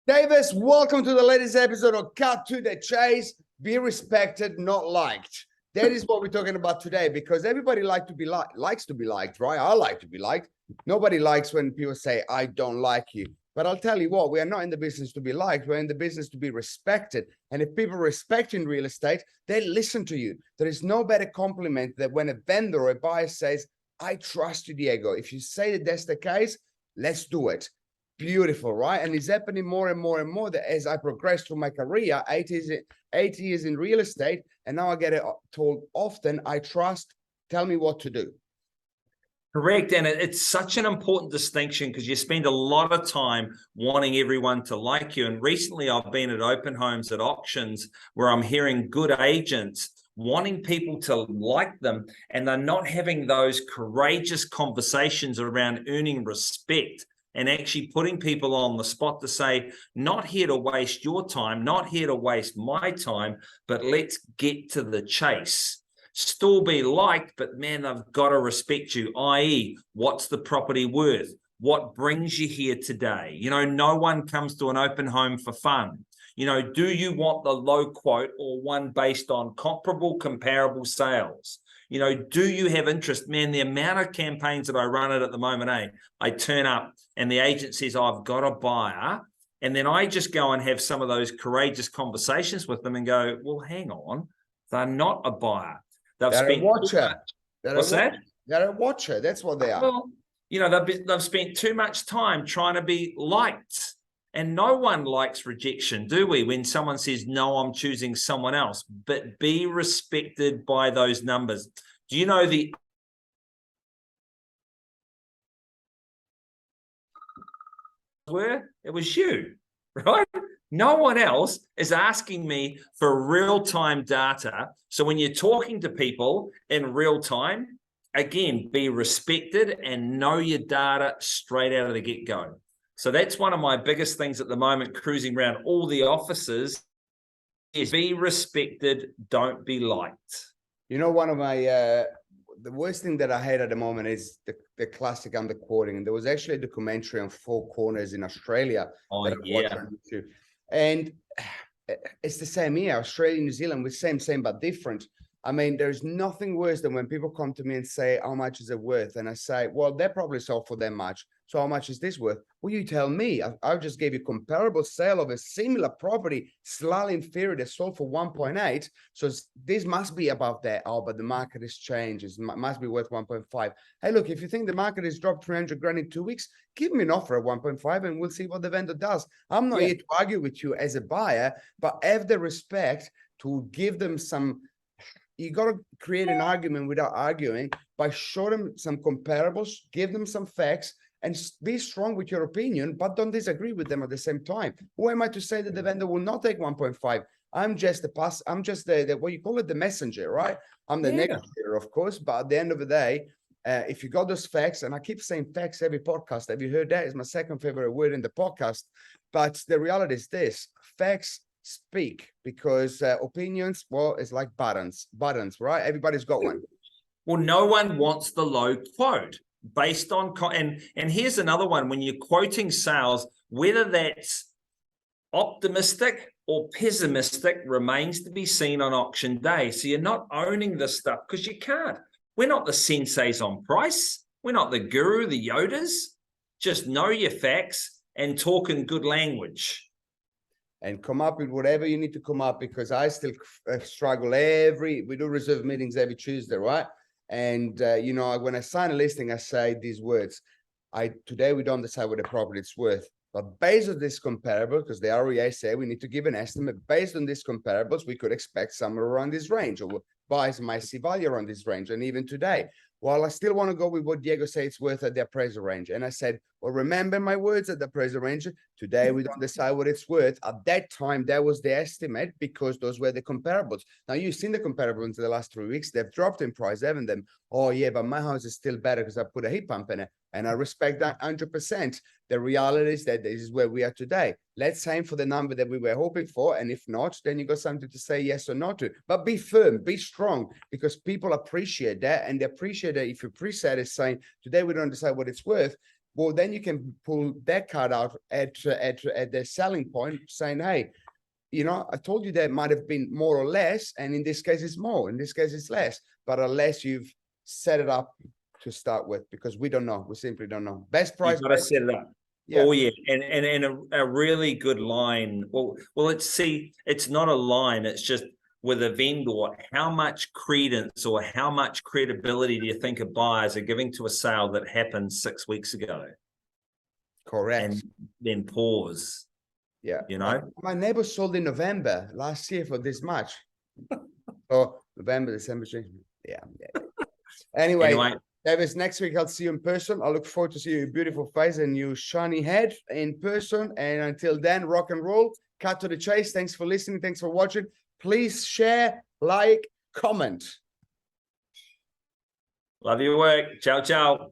Davis, welcome to the latest episode of Cut to the Chase. Be respected, not liked. That is what we're talking about today, because everybody likes to be liked, right? I like to be liked. Nobody likes when people say, I don't like you. But I'll tell you what, we are not in the business to be liked. We're in the business to be respected. And if people respect you in real estate, they listen to you. There is no better compliment than when a vendor or a buyer says, I trust you, Diego. If you say that that's the case, let's do it. Beautiful, right? And it's happening more and more and more that as I progress through my career, 8 years in real estate, and now I get it told often, I trust, tell me what to do. Correct. And it's such an important distinction because you spend a lot of time wanting everyone to like you. And recently I've been at open homes at auctions where I'm hearing good agents wanting people to like them, and they're not having those courageous conversations around earning respect and actually putting people on the spot to say, not here to waste your time, not here to waste my time, but let's get to the chase. Still be liked, but man, they've got to respect you, i.e., what's the property worth? What brings you here today? You know, no one comes to an open home for fun. You know, do you want the low quote or one based on comparable sales? You know, do you have interest? Man, the amount of campaigns that I run at the moment, I turn up and the agent says, I've got a buyer. And then I just go and have some of those courageous conversations with them and go, well, hang on, they're not a buyer. They're a watcher. What's that? They're a watcher. That's what they are. Well, you know, they've spent too much time trying to be liked. And no one likes rejection, do we? When someone says, no, I'm choosing someone else, but be respected by those numbers. Do you know it was you, right? No one else is asking me for real-time data. So when you're talking to people in real time, again, be respected and know your data straight out of the get-go. So that's one of my biggest things at the moment, cruising around all the offices, is be respected, don't be liked. You know, one of my, the worst thing that I hate at the moment is the classic underquoting. And there was actually a documentary on Four Corners in Australia. Oh, yeah. And it's the same here, Australia, New Zealand, with same, but different. I mean, there's nothing worse than when people come to me and say, how much is it worth? And I say, well, they probably sold for that much. So how much is this worth? Well, you tell me. I just gave you comparable sale of a similar property, slightly inferior, that sold for 1.8. So this must be above that. Oh, but the market has changed. It must be worth 1.5. Hey, look, if you think the market has dropped 300 grand in 2 weeks, give me an offer at 1.5 and we'll see what the vendor does. I'm not here to argue with you as a buyer, but have the respect to give them some. You got to create an argument without arguing by showing them some comparables, give them some facts, and be strong with your opinion, but don't disagree with them at the same time. Who am I to say that the vendor will not take 1.5? I'm just the what you call it, the messenger, right? I'm the negotiator, of course, but at the end of the day, if you got those facts, and I keep saying facts every podcast, have you heard that? It's my second favorite word in the podcast. But the reality is this: facts speak, because opinions, well, it's like buttons, right? Everybody's got one. Well, no one wants the low quote based on, and here's another one. When you're quoting sales, whether that's optimistic or pessimistic remains to be seen on auction day. So you're not owning this stuff because you can't. We're not the senseis on price. We're not the guru, the Yodas. Just know your facts and talk in good language. And come up with whatever you need to come up, because I still struggle we do reserve meetings every Tuesday, right? And, you know, when I sign a listing, I say these words, today we don't decide what the property is worth, but based on this comparable, because the REA say we need to give an estimate, based on these comparables, we could expect somewhere around this range, or buyers might see value around this range. And even today, while I still want to go with what Diego said it's worth at the appraisal range. And I said, well, remember my words at the appraisal range. Today, we don't decide what it's worth. At that time, that was the estimate, because those were the comparables. Now, you've seen the comparables in the last 3 weeks. They've dropped in price, haven't they? Oh, yeah, but my house is still better because I put a heat pump in it. And I respect that 100%. The reality is that this is where we are today. Let's aim for the number that we were hoping for. And if not, then you got something to say yes or no to. But be firm, be strong, because people appreciate that. And they appreciate that if your preset is saying, today we don't decide what it's worth, Well, then you can pull that card out at their selling point, saying, hey, you know, I told you that might have been more or less, and in this case it's more, in this case it's less, but unless you've set it up to start with, because we don't know, we simply don't know. Best price. You've got to set it up. Yeah. Oh yeah, and a really good line. Well, it's not a line. It's just with a vendor. How much credence or how much credibility do you think a buyers are giving to a sale that happened 6 weeks ago? Correct. And then pause. Yeah. You know, my neighbor sold in November last year for this much. So November, December, January. Yeah. Anyway. Davis, next week I'll see you in person. I look forward to see your beautiful face and your shiny head in person. And until then, rock and roll. Cut to the chase. Thanks for listening. Thanks for watching. Please share, like, comment. Love your work. Ciao, ciao.